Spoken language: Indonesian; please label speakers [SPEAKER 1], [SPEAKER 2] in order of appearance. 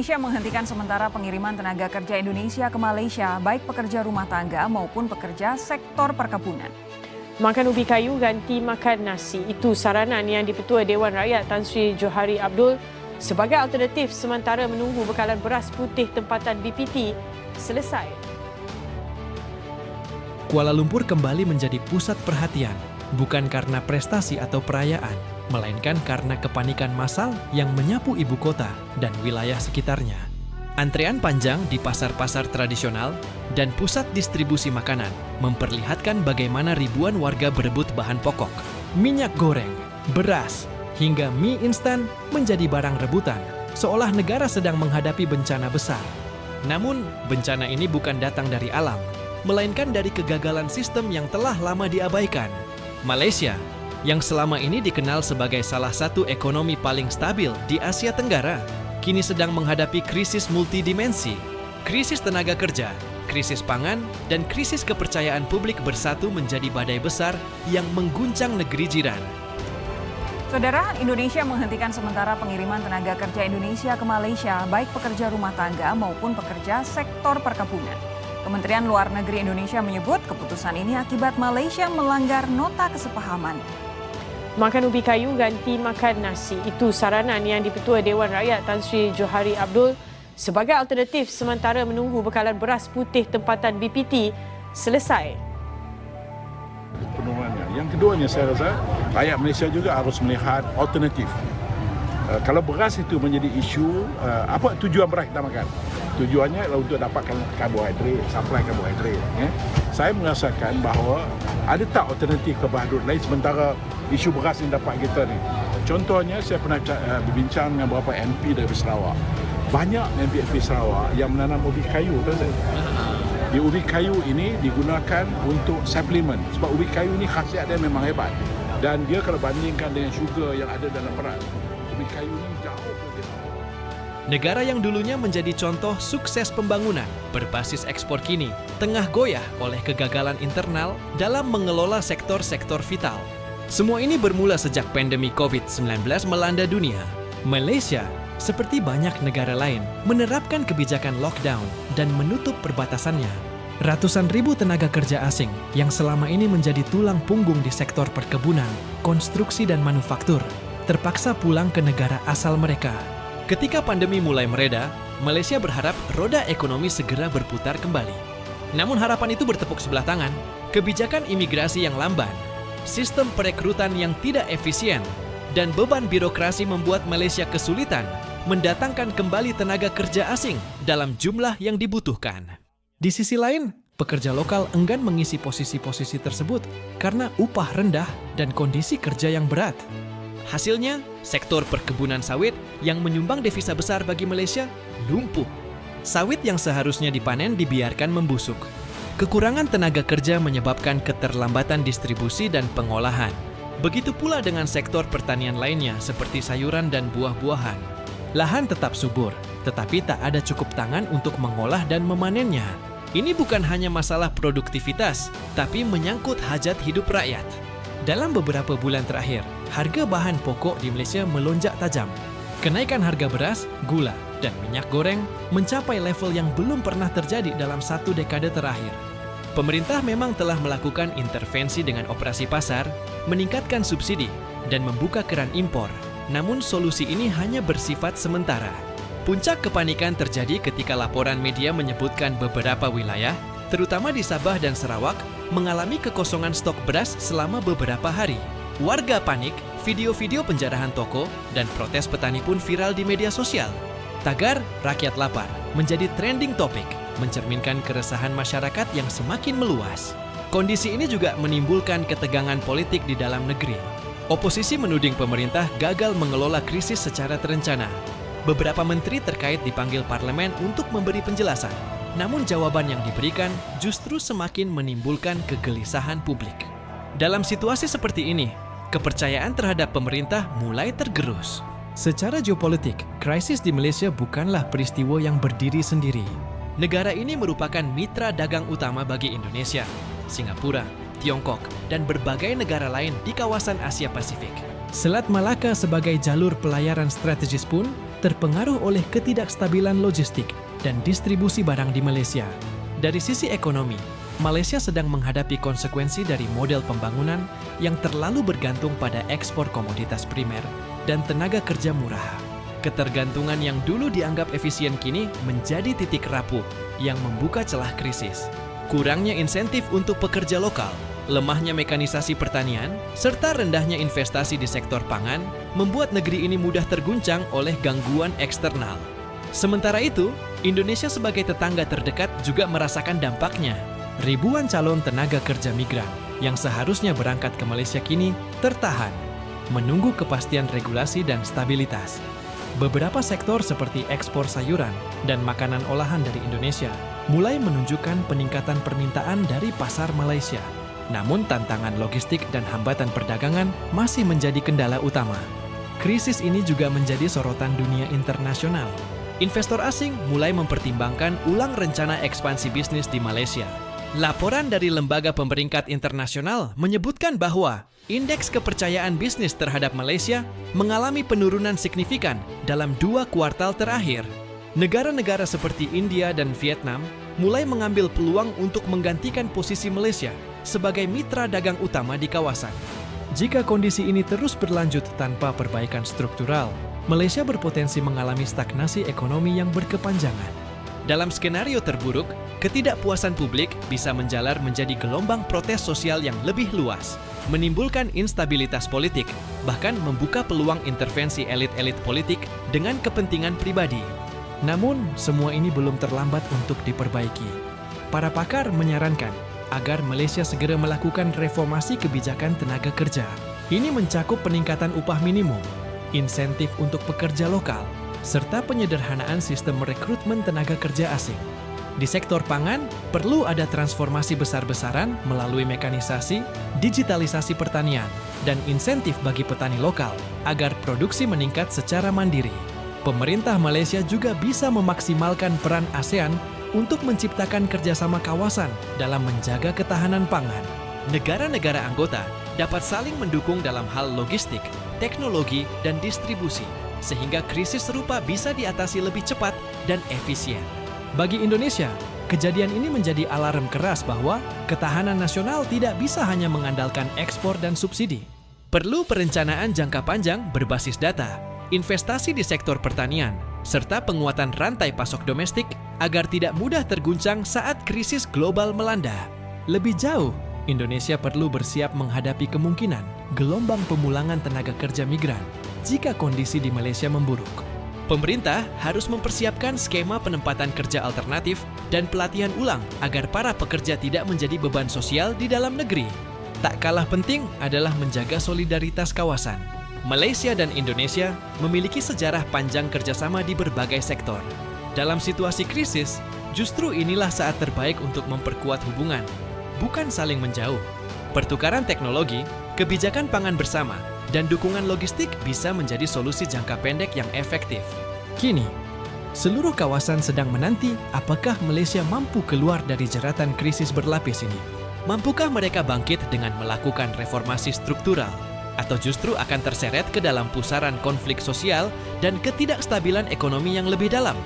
[SPEAKER 1] Indonesia menghentikan sementara pengiriman tenaga kerja Indonesia ke Malaysia, baik pekerja rumah tangga maupun pekerja sektor perkebunan.
[SPEAKER 2] Makan ubi kayu ganti makan nasi. Itu saranan yang di-Petua Dewan Rakyat Tan Sri Johari Abdul sebagai alternatif sementara menunggu bekalan beras putih tempatan BPT selesai.
[SPEAKER 3] Kuala Lumpur kembali menjadi pusat perhatian, bukan karena prestasi atau perayaan, melainkan karena kepanikan massal yang menyapu ibu kota dan wilayah sekitarnya. Antrean panjang di pasar-pasar tradisional dan pusat distribusi makanan memperlihatkan bagaimana ribuan warga berebut bahan pokok. Minyak goreng, beras, hingga mie instan menjadi barang rebutan, seolah negara sedang menghadapi bencana besar. Namun, bencana ini bukan datang dari alam, melainkan dari kegagalan sistem yang telah lama diabaikan. Malaysia, yang selama ini dikenal sebagai salah satu ekonomi paling stabil di Asia Tenggara, kini sedang menghadapi krisis multidimensi. Krisis tenaga kerja, krisis pangan, dan krisis kepercayaan publik bersatu menjadi badai besar yang mengguncang negeri jiran.
[SPEAKER 1] Saudara, Indonesia menghentikan sementara pengiriman tenaga kerja Indonesia ke Malaysia, baik pekerja rumah tangga maupun pekerja sektor perkebunan. Kementerian Luar Negeri Indonesia menyebut keputusan ini akibat Malaysia melanggar nota kesepahaman.
[SPEAKER 2] Makan ubi kayu ganti makan nasi. Itu saranan yang di-Petua Dewan Rakyat Tan Sri Johari Abdul sebagai alternatif sementara menunggu bekalan beras putih tempatan BPT selesai.
[SPEAKER 4] Penurunan. Yang keduanya saya rasa rakyat Malaysia juga harus melihat alternatif. Kalau beras itu menjadi isu, apa tujuan beras kita makan? Tujuannya adalah untuk dapatkan karbohidrat, supply karbohidrat. Saya merasakan bahawa ada tak alternatif karbohidrat lain sementara isu beras yang dapat kita ni. Contohnya saya pernah berbincang dengan beberapa MP dari Sarawak. Banyak MP Sarawak yang menanam ubi kayu, tahu tak? Di ubi kayu ini digunakan untuk suplemen sebab ubi kayu ni khasiat dia memang hebat. Dan dia kalau bandingkan dengan syugar yang ada dalam beras, ubi kayu ni jauh lebih.
[SPEAKER 3] Negara yang dulunya menjadi contoh sukses pembangunan berbasis ekspor kini tengah goyah oleh kegagalan internal dalam mengelola sektor-sektor vital. Semua ini bermula sejak pandemi COVID-19 melanda dunia. Malaysia, seperti banyak negara lain, menerapkan kebijakan lockdown dan menutup perbatasannya. Ratusan ribu tenaga kerja asing yang selama ini menjadi tulang punggung di sektor perkebunan, konstruksi dan manufaktur, terpaksa pulang ke negara asal mereka. Ketika pandemi mulai mereda, Malaysia berharap roda ekonomi segera berputar kembali. Namun harapan itu bertepuk sebelah tangan. Kebijakan imigrasi yang lamban, sistem perekrutan yang tidak efisien, dan beban birokrasi membuat Malaysia kesulitan mendatangkan kembali tenaga kerja asing dalam jumlah yang dibutuhkan. Di sisi lain, pekerja lokal enggan mengisi posisi-posisi tersebut karena upah rendah dan kondisi kerja yang berat. Hasilnya, sektor perkebunan sawit yang menyumbang devisa besar bagi Malaysia lumpuh. Sawit yang seharusnya dipanen dibiarkan membusuk. Kekurangan tenaga kerja menyebabkan keterlambatan distribusi dan pengolahan. Begitu pula dengan sektor pertanian lainnya seperti sayuran dan buah-buahan. Lahan tetap subur, tetapi tak ada cukup tangan untuk mengolah dan memanennya. Ini bukan hanya masalah produktivitas, tapi menyangkut hajat hidup rakyat. Dalam beberapa bulan terakhir, harga bahan pokok di Malaysia melonjak tajam. Kenaikan harga beras, gula, dan minyak goreng mencapai level yang belum pernah terjadi dalam 1 dekade terakhir. Pemerintah memang telah melakukan intervensi dengan operasi pasar, meningkatkan subsidi, dan membuka keran impor. Namun solusi ini hanya bersifat sementara. Puncak kepanikan terjadi ketika laporan media menyebutkan beberapa wilayah, terutama di Sabah dan Sarawak, mengalami kekosongan stok beras selama beberapa hari. Warga panik, video-video penjarahan toko, dan protes petani pun viral di media sosial. Tagar "Rakyat Lapar" menjadi trending topik, mencerminkan keresahan masyarakat yang semakin meluas. Kondisi ini juga menimbulkan ketegangan politik di dalam negeri. Oposisi menuding pemerintah gagal mengelola krisis secara terencana. Beberapa menteri terkait dipanggil parlemen untuk memberi penjelasan. Namun jawaban yang diberikan justru semakin menimbulkan kegelisahan publik. Dalam situasi seperti ini, kepercayaan terhadap pemerintah mulai tergerus. Secara geopolitik, krisis di Malaysia bukanlah peristiwa yang berdiri sendiri. Negara ini merupakan mitra dagang utama bagi Indonesia, Singapura, Tiongkok, dan berbagai negara lain di kawasan Asia Pasifik. Selat Malaka sebagai jalur pelayaran strategis pun terpengaruh oleh ketidakstabilan logistik dan distribusi barang di Malaysia. Dari sisi ekonomi, Malaysia sedang menghadapi konsekuensi dari model pembangunan yang terlalu bergantung pada ekspor komoditas primer dan tenaga kerja murah. Ketergantungan yang dulu dianggap efisien kini menjadi titik rapuh yang membuka celah krisis. Kurangnya insentif untuk pekerja lokal, lemahnya mekanisasi pertanian, serta rendahnya investasi di sektor pangan membuat negeri ini mudah terguncang oleh gangguan eksternal. Sementara itu, Indonesia sebagai tetangga terdekat juga merasakan dampaknya. Ribuan calon tenaga kerja migran yang seharusnya berangkat ke Malaysia kini tertahan, menunggu kepastian regulasi dan stabilitas. Beberapa sektor seperti ekspor sayuran dan makanan olahan dari Indonesia mulai menunjukkan peningkatan permintaan dari pasar Malaysia. Namun tantangan logistik dan hambatan perdagangan masih menjadi kendala utama. Krisis ini juga menjadi sorotan dunia internasional. Investor asing mulai mempertimbangkan ulang rencana ekspansi bisnis di Malaysia. Laporan dari lembaga pemeringkat internasional menyebutkan bahwa indeks kepercayaan bisnis terhadap Malaysia mengalami penurunan signifikan dalam 2 kuartal terakhir. Negara-negara seperti India dan Vietnam mulai mengambil peluang untuk menggantikan posisi Malaysia sebagai mitra dagang utama di kawasan. Jika kondisi ini terus berlanjut tanpa perbaikan struktural, Malaysia berpotensi mengalami stagnasi ekonomi yang berkepanjangan. Dalam skenario terburuk, ketidakpuasan publik bisa menjalar menjadi gelombang protes sosial yang lebih luas, menimbulkan instabilitas politik, bahkan membuka peluang intervensi elit-elit politik dengan kepentingan pribadi. Namun, semua ini belum terlambat untuk diperbaiki. Para pakar menyarankan agar Malaysia segera melakukan reformasi kebijakan tenaga kerja. Ini mencakup peningkatan upah minimum, insentif untuk pekerja lokal, serta penyederhanaan sistem rekrutmen tenaga kerja asing. Di sektor pangan, perlu ada transformasi besar-besaran melalui mekanisasi, digitalisasi pertanian, dan insentif bagi petani lokal agar produksi meningkat secara mandiri. Pemerintah Malaysia juga bisa memaksimalkan peran ASEAN untuk menciptakan kerjasama kawasan dalam menjaga ketahanan pangan. Negara-negara anggota dapat saling mendukung dalam hal logistik, teknologi, dan distribusi, sehingga krisis serupa bisa diatasi lebih cepat dan efisien. Bagi Indonesia, kejadian ini menjadi alarm keras bahwa ketahanan nasional tidak bisa hanya mengandalkan ekspor dan subsidi. Perlu perencanaan jangka panjang berbasis data, investasi di sektor pertanian, serta penguatan rantai pasok domestik agar tidak mudah terguncang saat krisis global melanda. Lebih jauh, Indonesia perlu bersiap menghadapi kemungkinan gelombang pemulangan tenaga kerja migran jika kondisi di Malaysia memburuk. Pemerintah harus mempersiapkan skema penempatan kerja alternatif dan pelatihan ulang agar para pekerja tidak menjadi beban sosial di dalam negeri. Tak kalah penting adalah menjaga solidaritas kawasan. Malaysia dan Indonesia memiliki sejarah panjang kerjasama di berbagai sektor. Dalam situasi krisis, justru inilah saat terbaik untuk memperkuat hubungan, bukan saling menjauh. Pertukaran teknologi, kebijakan pangan bersama, dan dukungan logistik bisa menjadi solusi jangka pendek yang efektif. Kini, seluruh kawasan sedang menanti apakah Malaysia mampu keluar dari jeratan krisis berlapis ini. Mampukah mereka bangkit dengan melakukan reformasi struktural, atau justru akan terseret ke dalam pusaran konflik sosial dan ketidakstabilan ekonomi yang lebih dalam?